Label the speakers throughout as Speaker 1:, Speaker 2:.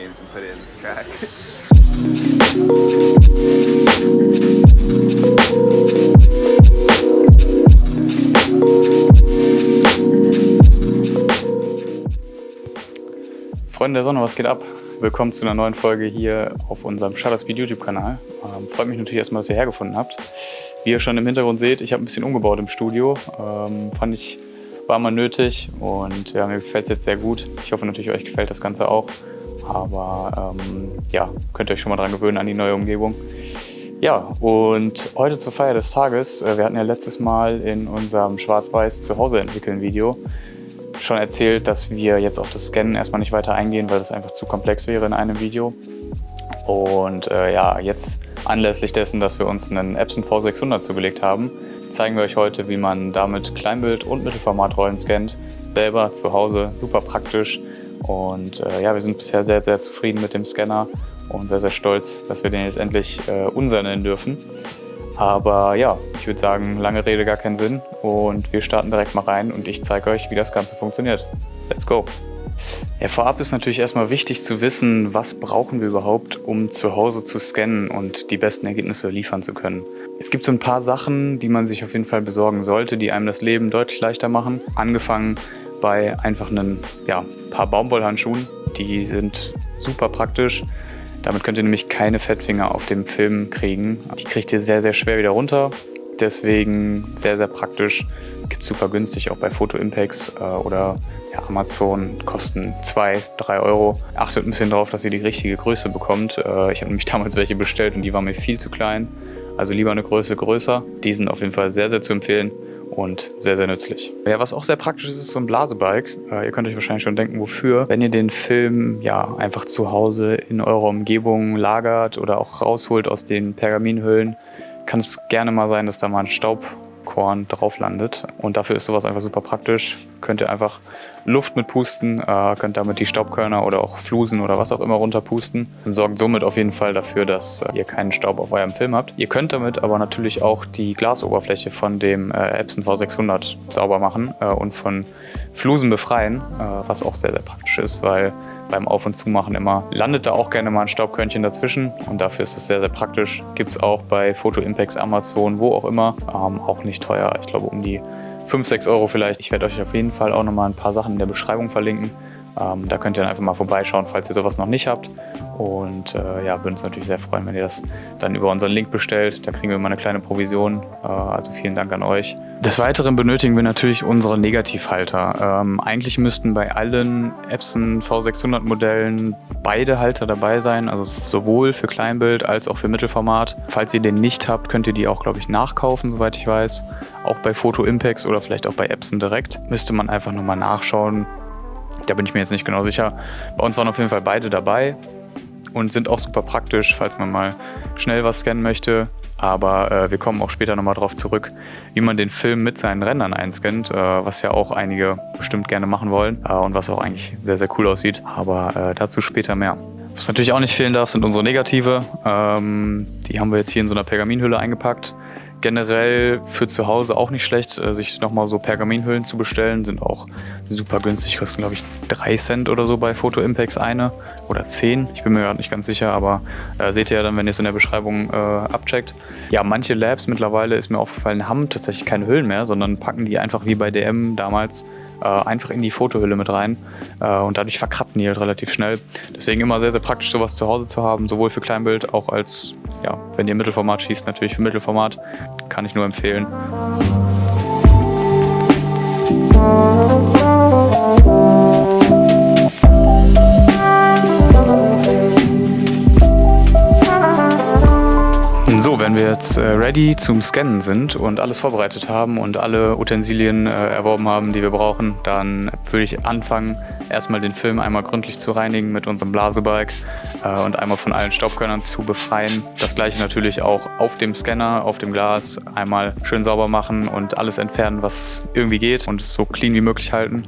Speaker 1: names and put it in this track.
Speaker 2: Freunde der Sonne, was geht ab? Willkommen zu einer neuen Folge hier auf unserem Shutterspeed YouTube-Kanal. Freut mich natürlich erstmal, dass ihr hergefunden habt. Wie ihr schon im Hintergrund seht, ich habe ein bisschen umgebaut im Studio. Fand ich, war mal nötig und ja, mir gefällt es jetzt sehr gut. Ich hoffe natürlich, euch gefällt das Ganze auch. Aber ja, könnt ihr euch schon mal dran gewöhnen an die neue Umgebung. Ja, und heute zur Feier des Tages. Wir hatten ja letztes Mal in unserem Schwarz-Weiß Zuhause entwickeln Video schon erzählt, dass wir jetzt auf das Scannen erstmal nicht weiter eingehen, weil das einfach zu komplex wäre in einem Video. Und ja, jetzt anlässlich dessen, dass wir uns einen Epson V600 zugelegt haben, zeigen wir euch heute, wie man damit Kleinbild- und Mittelformatrollen scannt. Selber zu Hause, super praktisch. Und ja, wir sind bisher sehr, sehr zufrieden mit dem Scanner und sehr, sehr stolz, dass wir den jetzt endlich unser nennen dürfen. Aber ja, ich würde sagen, lange Rede, gar keinen Sinn. Und wir starten direkt mal rein und ich zeige euch, wie das Ganze funktioniert. Let's go! Ja, vorab ist natürlich erstmal wichtig zu wissen, was brauchen wir überhaupt, um zu Hause zu scannen und die besten Ergebnisse liefern zu können. Es gibt so ein paar Sachen, die man sich auf jeden Fall besorgen sollte, die einem das Leben deutlich leichter machen. Angefangen bei einfach ein paar Baumwollhandschuhen, die sind super praktisch. Damit könnt ihr nämlich keine Fettfinger auf dem Film kriegen. Die kriegt ihr sehr, sehr schwer wieder runter. Deswegen sehr, sehr praktisch. Gibt es super günstig auch bei Photo Impacts oder ja, Amazon. Kosten 2, 3 Euro. Achtet ein bisschen drauf, dass ihr die richtige Größe bekommt. Ich habe nämlich damals welche bestellt und die waren mir viel zu klein. Also lieber eine Größe größer. Die sind auf jeden Fall sehr, sehr zu empfehlen. Und sehr, sehr nützlich. Ja, was auch sehr praktisch ist, ist so ein Blasebalg. Ihr könnt euch wahrscheinlich schon denken, wofür. Wenn ihr den Film ja einfach zu Hause in eurer Umgebung lagert oder auch rausholt aus den Pergaminhüllen, kann es gerne mal sein, dass da mal ein Staubkorn drauf landet. Und dafür ist sowas einfach super praktisch. Könnt ihr einfach Luft mit pusten, könnt damit die Staubkörner oder auch Flusen oder was auch immer runterpusten und sorgt somit auf jeden Fall dafür, dass ihr keinen Staub auf eurem Film habt. Ihr könnt damit aber natürlich auch die Glasoberfläche von dem Epson V600 sauber machen und von Flusen befreien, was auch sehr, sehr praktisch ist, weil beim Auf- und Zumachen immer landet da auch gerne mal ein Staubkörnchen dazwischen und dafür ist es sehr, sehr praktisch. Gibt es auch bei Photo Impacts, Amazon, wo auch immer, auch nicht teuer. Ich glaube um die 5, 6 Euro vielleicht. Ich werde euch auf jeden Fall auch nochmal ein paar Sachen in der Beschreibung verlinken. Da könnt ihr dann einfach mal vorbeischauen, falls ihr sowas noch nicht habt. Und ja, würden uns natürlich sehr freuen, wenn ihr das dann über unseren Link bestellt. Da kriegen wir immer eine kleine Provision. Also vielen Dank an euch. Des Weiteren benötigen wir natürlich unsere Negativhalter. Eigentlich müssten bei allen Epson V600 Modellen beide Halter dabei sein. Also sowohl für Kleinbild als auch für Mittelformat. Falls ihr den nicht habt, könnt ihr die auch, glaube ich, nachkaufen, soweit ich weiß. Auch bei Photo Impacts oder vielleicht auch bei Epson direkt. Müsste man einfach nochmal nachschauen. Da bin ich mir jetzt nicht genau sicher. Bei uns waren auf jeden Fall beide dabei und sind auch super praktisch, falls man mal schnell was scannen möchte. Aber wir kommen auch später nochmal drauf zurück, wie man den Film mit seinen Rändern einscannt, was ja auch einige bestimmt gerne machen wollen und was auch eigentlich sehr, sehr cool aussieht. Aber dazu später mehr. Was natürlich auch nicht fehlen darf, sind unsere Negative. Die haben wir jetzt hier in so einer Pergaminhülle eingepackt. Generell für zu Hause auch nicht schlecht, sich nochmal so Pergaminhüllen zu bestellen. Sind auch super günstig, kosten glaube ich 3 Cent oder so bei Photo Impacts eine oder 10. Ich bin mir gerade nicht ganz sicher, aber seht ihr ja dann, wenn ihr es in der Beschreibung abcheckt. Ja, manche Labs mittlerweile, ist mir aufgefallen, haben tatsächlich keine Hüllen mehr, sondern packen die einfach wie bei DM damals einfach in die Fotohülle mit rein und dadurch verkratzen die halt relativ schnell. Deswegen immer sehr, sehr praktisch, sowas zu Hause zu haben, sowohl für Kleinbild, auch als, ja, wenn ihr Mittelformat schießt, natürlich für Mittelformat, kann ich nur empfehlen. So, wenn wir jetzt ready zum Scannen sind und alles vorbereitet haben und alle Utensilien erworben haben, die wir brauchen, dann würde ich anfangen, erstmal den Film einmal gründlich zu reinigen mit unserem Blasebalg und einmal von allen Staubkörnern zu befreien. Das gleiche natürlich auch auf dem Scanner, auf dem Glas, einmal schön sauber machen und alles entfernen, was irgendwie geht und es so clean wie möglich halten.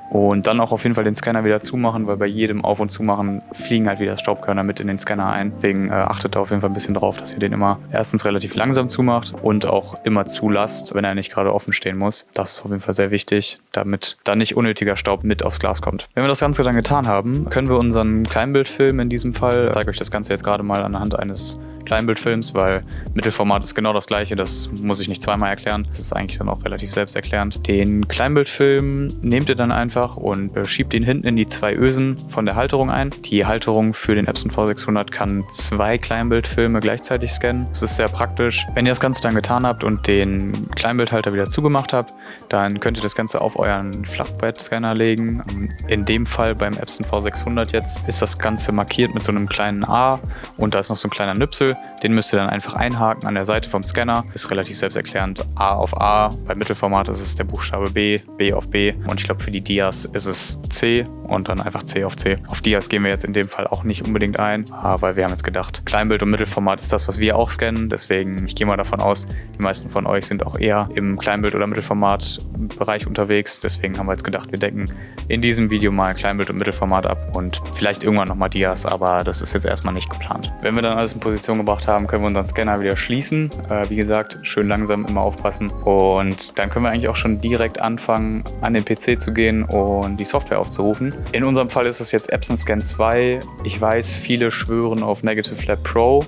Speaker 2: Und dann auch auf jeden Fall den Scanner wieder zumachen, weil bei jedem Auf- und Zumachen fliegen halt wieder Staubkörner mit in den Scanner ein. Deswegen achtet da auf jeden Fall ein bisschen drauf, dass ihr den immer erstens relativ langsam zumacht und auch immer zulasst, wenn er nicht gerade offen stehen muss. Das ist auf jeden Fall sehr wichtig, damit da nicht unnötiger Staub mit aufs Glas kommt. Wenn wir das Ganze dann getan haben, können wir unseren Kleinbildfilm in diesem Fall, ich zeige euch das Ganze jetzt gerade mal anhand eines Kleinbildfilms, weil Mittelformat ist genau das gleiche, das muss ich nicht zweimal erklären. Das ist eigentlich dann auch relativ selbsterklärend. Den Kleinbildfilm nehmt ihr dann einfach und schiebt ihn hinten in die 2 Ösen von der Halterung ein. Die Halterung für den Epson V600 kann 2 Kleinbildfilme gleichzeitig scannen. Das ist sehr praktisch. Wenn ihr das Ganze dann getan habt und den Kleinbildhalter wieder zugemacht habt, dann könnt ihr das Ganze auf euren Flachbettscanner legen. In dem Fall beim Epson V600 jetzt ist das Ganze markiert mit so einem kleinen A und da ist noch so ein kleiner Nüpsel. Den müsst ihr dann einfach einhaken an der Seite vom Scanner. Ist relativ selbsterklärend. A auf A. Beim Mittelformat ist es der Buchstabe B, B auf B. Und ich glaube für die Dias ist es C und dann einfach C auf C. Auf Dias gehen wir jetzt in dem Fall auch nicht unbedingt ein, weil wir haben jetzt gedacht, Kleinbild und Mittelformat ist das, was wir auch scannen. Deswegen, ich gehe mal davon aus, die meisten von euch sind auch eher im Kleinbild- oder Mittelformat-Bereich unterwegs. Deswegen haben wir jetzt gedacht, wir decken in diesem Video mal Kleinbild und Mittelformat ab und vielleicht irgendwann nochmal Dias, aber das ist jetzt erstmal nicht geplant. Wenn wir dann alles in Position gebracht haben, können wir unseren Scanner wieder schließen. Wie gesagt, schön langsam immer aufpassen. Und dann können wir eigentlich auch schon direkt anfangen, an den PC zu gehen und die Software aufzurufen. In unserem Fall ist es jetzt Epson Scan 2. Ich weiß, viele schwören auf Negative Lab Pro.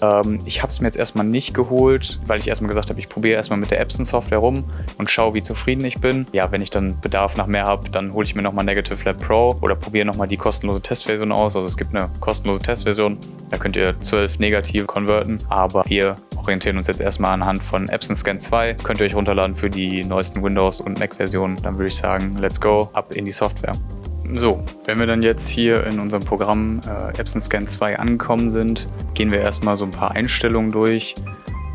Speaker 2: Ich habe es mir jetzt erstmal nicht geholt, weil ich erstmal gesagt habe, ich probiere erstmal mit der Epson Software rum und schaue, wie zufrieden ich bin. Ja, wenn ich dann Bedarf nach mehr habe, dann hole ich mir nochmal Negative Lab Pro oder probiere nochmal die kostenlose Testversion aus. Also es gibt eine kostenlose Testversion, da könnt ihr 12 negative konverten, aber wir orientieren uns jetzt erstmal anhand von Epson Scan 2. Könnt ihr euch runterladen für die neuesten Windows- und Mac-Versionen. Dann würde ich sagen, let's go, ab in die Software. So, wenn wir dann jetzt hier in unserem Programm Epson Scan 2 angekommen sind, gehen wir erstmal so ein paar Einstellungen durch.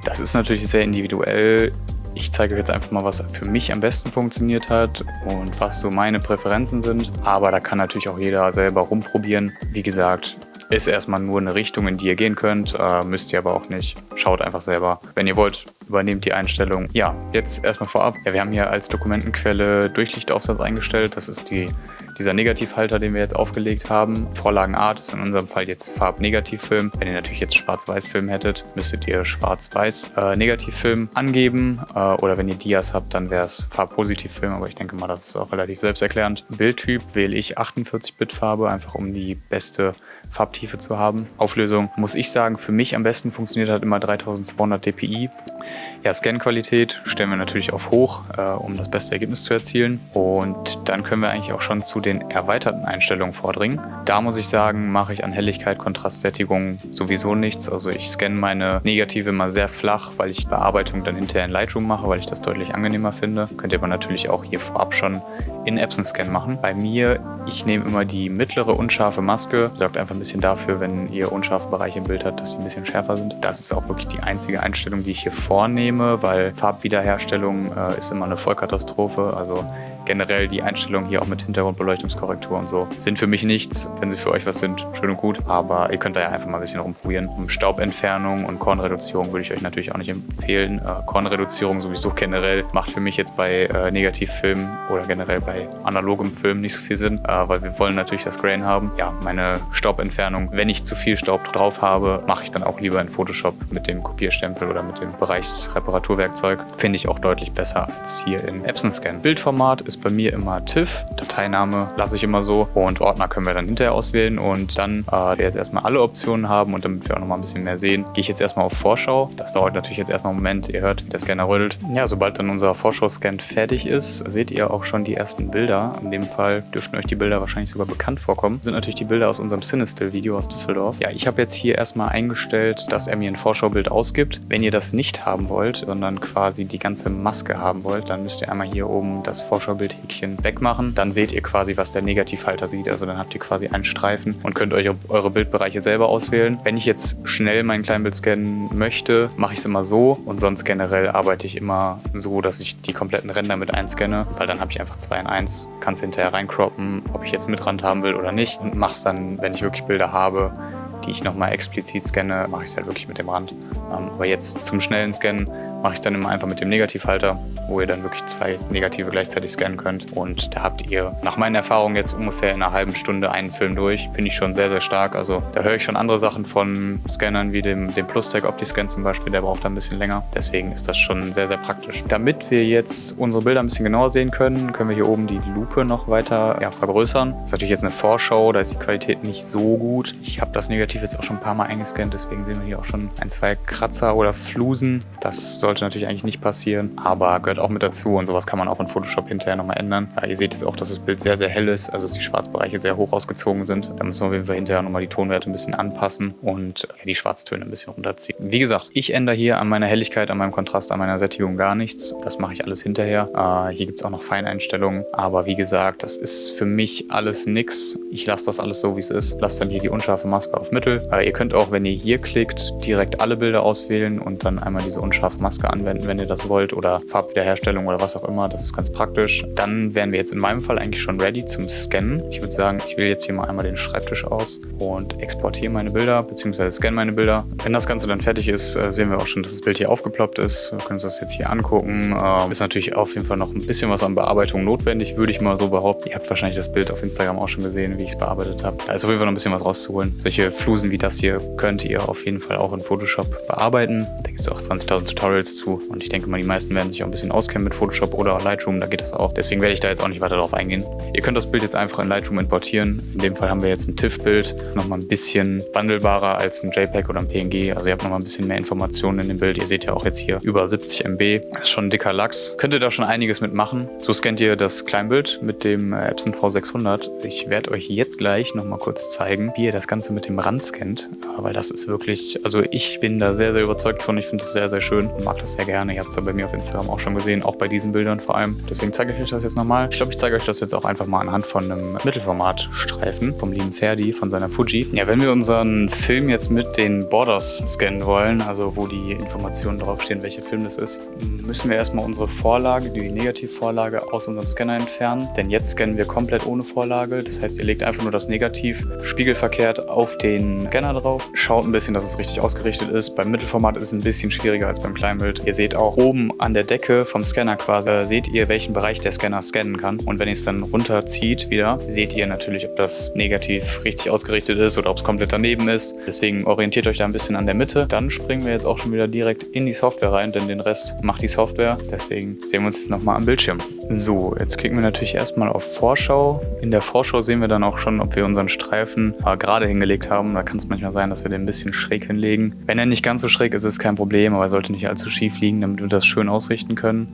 Speaker 2: Das ist natürlich sehr individuell. Ich zeige euch jetzt einfach mal, was für mich am besten funktioniert hat und was so meine Präferenzen sind. Aber da kann natürlich auch jeder selber rumprobieren. Wie gesagt, ist erstmal nur eine Richtung, in die ihr gehen könnt, müsst ihr aber auch nicht. Schaut einfach selber. Wenn ihr wollt, übernehmt die Einstellung. Ja, jetzt erstmal vorab. Ja, wir haben hier als Dokumentenquelle Durchlichtaufsatz eingestellt. Das ist dieser Negativhalter, den wir jetzt aufgelegt haben. Vorlagenart ist in unserem Fall jetzt Farbnegativfilm. Wenn ihr natürlich jetzt Schwarz-Weiß-Film hättet, müsstet ihr Schwarz-Weiß-Negativfilm angeben. Oder wenn ihr Dias habt, dann wäre es Farbpositivfilm. Aber ich denke mal, das ist auch relativ selbsterklärend. Bildtyp wähle ich 48-Bit-Farbe, einfach um die beste Farbtiefe zu haben. Auflösung, muss ich sagen, für mich am besten funktioniert hat immer 3200 dpi. Ja, Scan-Qualität stellen wir natürlich auf hoch, um das beste Ergebnis zu erzielen. Und dann können wir eigentlich auch schon zu den erweiterten Einstellungen vordringen. Da muss ich sagen, mache ich an Helligkeit, Kontrastsättigung sowieso nichts. Also ich scanne meine Negative immer sehr flach, weil ich Bearbeitung dann hinterher in Lightroom mache, weil ich das deutlich angenehmer finde. Könnt ihr aber natürlich auch hier vorab schon in Epson Scan machen. Bei mir, ich nehme immer die mittlere unscharfe Maske. Sorgt einfach ein bisschen dafür, wenn ihr unscharfe Bereiche im Bild habt, dass die ein bisschen schärfer sind. Das ist auch wirklich die einzige Einstellung, die ich hier vornehme, weil Farbwiederherstellung ist immer eine Vollkatastrophe. Also generell die Einstellungen hier auch mit Hintergrundbeleuchtungskorrektur und so sind für mich nichts. Wenn sie für euch was sind, schön und gut. Aber ihr könnt da ja einfach mal ein bisschen rumprobieren. Staubentfernung und Kornreduzierung würde ich euch natürlich auch nicht empfehlen. Kornreduzierung sowieso generell macht für mich jetzt bei Negativfilmen oder generell bei analogem Film nicht so viel Sinn, weil wir wollen natürlich das Grain haben. Ja, meine Staubentfernung, wenn ich zu viel Staub drauf habe, mache ich dann auch lieber in Photoshop mit dem Kopierstempel oder mit dem Bereichsreparaturwerkzeug. Finde ich auch deutlich besser als hier in Epson Scan. Bildformat ist bei mir immer TIFF, Dateiname lasse ich immer so und Ordner können wir dann hinterher auswählen und dann, wir jetzt erstmal alle Optionen haben und damit wir auch nochmal ein bisschen mehr sehen, gehe ich jetzt erstmal auf Vorschau. Das dauert natürlich jetzt erstmal einen Moment, ihr hört, wie der Scanner rödelt. Ja, sobald dann unser Vorschau-Scan fertig ist, seht ihr auch schon die ersten Bilder. In dem Fall dürften euch die Bilder wahrscheinlich sogar bekannt vorkommen. Das sind natürlich die Bilder aus unserem Cinestill-Video aus Düsseldorf. Ja, ich habe jetzt hier erstmal eingestellt, dass er mir ein Vorschaubild ausgibt. Wenn ihr das nicht haben wollt, sondern quasi die ganze Maske haben wollt, dann müsst ihr einmal hier oben das Vorschaubild-Häkchen wegmachen. Dann seht ihr quasi, was der Negativhalter sieht. Also dann habt ihr quasi einen Streifen und könnt euch eure Bildbereiche selber auswählen. Wenn ich jetzt schnell mein Kleinbild scannen möchte, mache ich es immer so und sonst generell arbeite ich immer so, dass ich die kompletten Ränder mit einscanne, weil dann habe ich einfach 2 in 1, kann es hinterher reincroppen, ob ich jetzt mit Rand haben will oder nicht und mache es dann, wenn ich wirklich Bilder habe, die ich nochmal explizit scanne, mache ich es halt wirklich mit dem Rand. Aber jetzt zum schnellen Scannen mache ich dann immer einfach mit dem Negativhalter, wo ihr dann wirklich 2 Negative gleichzeitig scannen könnt. Und da habt ihr nach meinen Erfahrungen jetzt ungefähr in einer halben Stunde einen Film durch. Finde ich schon sehr, sehr stark. Also da höre ich schon andere Sachen von Scannern wie dem PlusTech OptiScan zum Beispiel. Der braucht da ein bisschen länger. Deswegen ist das schon sehr, sehr praktisch. Damit wir jetzt unsere Bilder ein bisschen genauer sehen können, können wir hier oben die Lupe noch weiter vergrößern. Das ist natürlich jetzt eine Vorschau, da ist die Qualität nicht so gut. Ich habe das Negativ jetzt auch schon ein paar Mal eingescannt, deswegen sehen wir hier auch schon 1, 2 Kratzer oder Flusen. Das sollte natürlich eigentlich nicht passieren, aber gehört auch mit dazu und sowas kann man auch in Photoshop hinterher nochmal ändern. Ja, ihr seht jetzt auch, dass das Bild sehr, sehr hell ist, also dass die Schwarzbereiche sehr hoch ausgezogen sind. Da müssen wir auf jeden Fall hinterher nochmal die Tonwerte ein bisschen anpassen und die Schwarztöne ein bisschen runterziehen. Wie gesagt, ich ändere hier an meiner Helligkeit, an meinem Kontrast, an meiner Sättigung gar nichts. Das mache ich alles hinterher. Hier gibt es auch noch Feineinstellungen, aber wie gesagt, das ist für mich alles nix. Ich lasse das alles so, wie es ist. Lasst dann hier die unscharfe Maske auf Mittel. Ihr könnt auch, wenn ihr hier klickt, direkt alle Bilder auswählen und dann einmal diese unscharfe Maske anwenden, wenn ihr das wollt, oder Farbwiederherstellung oder was auch immer. Das ist ganz praktisch. Dann wären wir jetzt in meinem Fall eigentlich schon ready zum Scannen. Ich würde sagen, ich wähle jetzt hier mal einmal den Schreibtisch aus und exportiere meine Bilder, beziehungsweise scanne meine Bilder. Wenn das Ganze dann fertig ist, sehen wir auch schon, dass das Bild hier aufgeploppt ist. Wir können uns das jetzt hier angucken. Ist natürlich auf jeden Fall noch ein bisschen was an Bearbeitung notwendig, würde ich mal so behaupten. Ihr habt wahrscheinlich das Bild auf Instagram auch schon gesehen, wie ich es bearbeitet habe. Da ist auf jeden Fall noch ein bisschen was rauszuholen. Solche Flusen wie das hier könnt ihr auf jeden Fall auch in Photoshop bearbeiten. Da gibt es auch 20.000 Tutorials zu und ich denke mal, die meisten werden sich auch ein bisschen auskennen mit Photoshop oder Lightroom, da geht das auch. Deswegen werde ich da jetzt auch nicht weiter drauf eingehen. Ihr könnt das Bild jetzt einfach in Lightroom importieren. In dem Fall haben wir jetzt ein TIFF-Bild, nochmal ein bisschen wandelbarer als ein JPEG oder ein PNG. Also ihr habt nochmal ein bisschen mehr Informationen in dem Bild. Ihr seht ja auch jetzt hier über 70 MB. Das ist schon ein dicker Lachs. Könnt ihr da schon einiges mitmachen. So scannt ihr das Kleinbild mit dem Epson V600. Ich werde euch jetzt gleich nochmal kurz zeigen, wie ihr das Ganze mit dem Rand scannt. Weil das ist wirklich, also ich bin da sehr, sehr überzeugt von. Ich finde das sehr, sehr schön und mag das sehr gerne. Ihr habt es ja bei mir auf Instagram auch schon gesehen, auch bei diesen Bildern vor allem. Deswegen zeige ich euch das jetzt nochmal. Ich glaube, ich zeige euch das jetzt auch einfach mal anhand von einem Mittelformatstreifen vom lieben Ferdi von seiner Fuji. Ja, wenn wir unseren Film jetzt mit den Borders scannen wollen, also wo die Informationen draufstehen, welcher Film das ist, müssen wir erstmal unsere Vorlage, die Negativvorlage aus unserem Scanner entfernen. Denn jetzt scannen wir komplett ohne Vorlage. Das heißt, ihr legt einfach nur das Negativ spiegelverkehrt auf den Scanner drauf. Schaut ein bisschen, dass es richtig ausgerichtet ist. Beim Mittelformat ist es ein bisschen schwieriger als beim Kleinbild. Ihr seht auch oben an der Decke vom Scanner quasi, seht ihr, welchen Bereich der Scanner scannen kann. Und wenn ihr es dann runterzieht wieder, seht ihr natürlich, ob das Negativ richtig ausgerichtet ist oder ob es komplett daneben ist. Deswegen orientiert euch da ein bisschen an der Mitte. Dann springen wir jetzt auch schon wieder direkt in die Software rein, denn den Rest macht die Software. Deswegen sehen wir uns jetzt nochmal am Bildschirm. So, jetzt klicken wir natürlich erstmal auf Vorschau. In der Vorschau sehen wir dann auch schon, ob wir unseren Streifen gerade hingelegt haben. Da kann es manchmal sein, dass wir den ein bisschen schräg hinlegen. Wenn er nicht ganz so schräg ist, ist es kein Problem, aber er sollte nicht allzu schief liegen, damit wir das schön ausrichten können.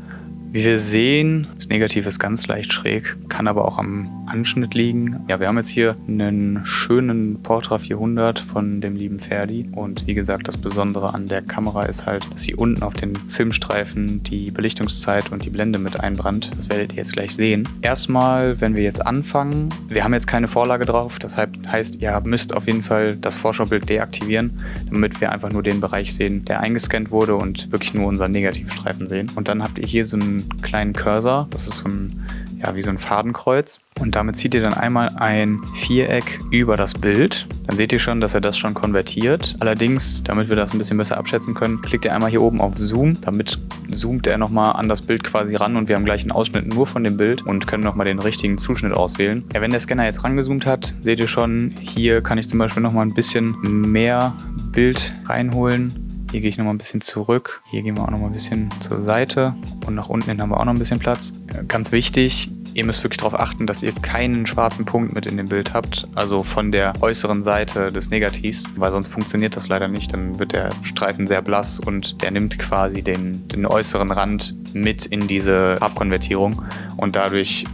Speaker 2: Wie wir sehen, das Negativ ist ganz leicht schräg, kann aber auch am Anschnitt liegen. Ja, wir haben jetzt hier einen schönen Portra 400 von dem lieben Ferdi. Und wie gesagt, das Besondere an der Kamera ist halt, dass sie unten auf den Filmstreifen die Belichtungszeit und die Blende mit einbrannt. Das werdet ihr jetzt gleich sehen. Erstmal, wenn wir jetzt anfangen, wir haben jetzt keine Vorlage drauf. Das heißt, ihr müsst auf jeden Fall das Vorschaubild deaktivieren, damit wir einfach nur den Bereich sehen, der eingescannt wurde und wirklich nur unseren Negativstreifen sehen. Und dann habt ihr hier so einen kleinen Cursor, das ist so ein, wie so ein Fadenkreuz. Und damit zieht ihr dann einmal ein Viereck über das Bild. Dann seht ihr schon, dass er das schon konvertiert. Allerdings, damit wir das ein bisschen besser abschätzen können, klickt ihr einmal hier oben auf Zoom. Damit zoomt er nochmal an das Bild quasi ran und wir haben gleich einen Ausschnitt nur von dem Bild und können nochmal den richtigen Zuschnitt auswählen. Ja, wenn der Scanner jetzt rangezoomt hat, seht ihr schon, hier kann ich zum Beispiel nochmal ein bisschen mehr Bild reinholen. Hier gehe ich nochmal ein bisschen zurück. Hier gehen wir auch nochmal ein bisschen zur Seite. Und nach unten hin haben wir auch noch ein bisschen Platz. Ganz wichtig, ihr müsst wirklich darauf achten, dass ihr keinen schwarzen Punkt mit in dem Bild habt. Also von der äußeren Seite des Negativs. Weil sonst funktioniert das leider nicht. Dann wird der Streifen sehr blass und der nimmt quasi den äußeren Rand mit in diese Farbkonvertierung. Und dadurch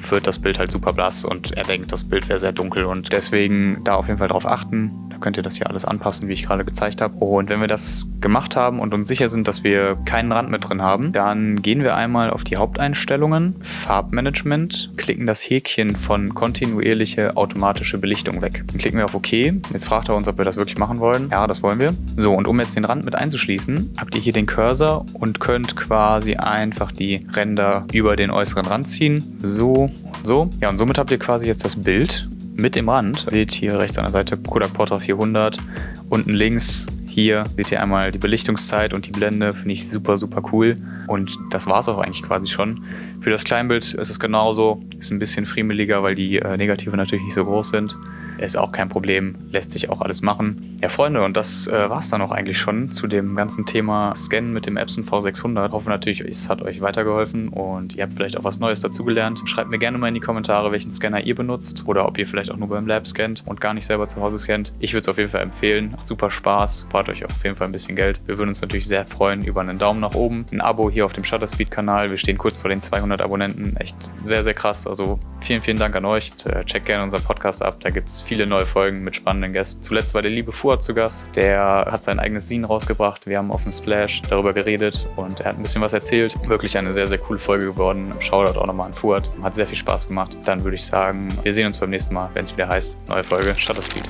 Speaker 2: wird das Bild halt super blass und er denkt, das Bild wäre sehr dunkel. Und deswegen da auf jeden Fall drauf achten. Da könnt ihr das hier alles anpassen, wie ich gerade gezeigt habe. Und wenn wir das gemacht haben und uns sicher sind, dass wir keinen Rand mit drin haben, dann gehen wir einmal auf die Haupteinstellungen, Farbmanagement, klicken das Häkchen von kontinuierliche automatische Belichtung weg. Dann klicken wir auf OK. Jetzt fragt er uns, ob wir das wirklich machen wollen. Ja, das wollen wir. So, und um jetzt den Rand mit einzuschließen, habt ihr hier den Cursor und könnt quasi einfach die Ränder über den äußeren Rand ziehen. So, so. Ja, und somit habt ihr quasi jetzt das Bild mit dem Rand. Seht hier rechts an der Seite Kodak Portra 400, unten links Hier seht ihr einmal die Belichtungszeit und die Blende, finde ich super, super cool. Und das war es auch eigentlich quasi schon. Für das Kleinbild ist es genauso, ist ein bisschen friemeliger, weil die Negative natürlich nicht so groß sind. Ist auch kein Problem, lässt sich auch alles machen. Ja, Freunde, und das war es dann auch eigentlich schon zu dem ganzen Thema Scannen mit dem Epson V600. Ich hoffe natürlich, es hat euch weitergeholfen und ihr habt vielleicht auch was Neues dazugelernt. Schreibt mir gerne mal in die Kommentare, welchen Scanner ihr benutzt oder ob ihr vielleicht auch nur beim Lab scannt und gar nicht selber zu Hause scannt. Ich würde es auf jeden Fall empfehlen. Macht super Spaß, spart euch auch auf jeden Fall ein bisschen Geld. Wir würden uns natürlich sehr freuen über einen Daumen nach oben, ein Abo hier auf dem Shutterspeed-Kanal. Wir stehen kurz vor den 200 Abonnenten. Echt sehr, sehr krass. Also vielen, vielen Dank an euch. Und, checkt gerne unseren Podcast ab. Da gibt es viele neue Folgen mit spannenden Gästen. Zuletzt war der liebe Fuad zu Gast. Der hat sein eigenes Zine rausgebracht. Wir haben auf dem Splash darüber geredet und er hat ein bisschen was erzählt. Wirklich eine sehr, sehr coole Folge geworden. Shoutout auch nochmal an Fuad. Hat sehr viel Spaß gemacht. Dann würde ich sagen, wir sehen uns beim nächsten Mal, wenn es wieder heißt, neue Folge Shutterspeed.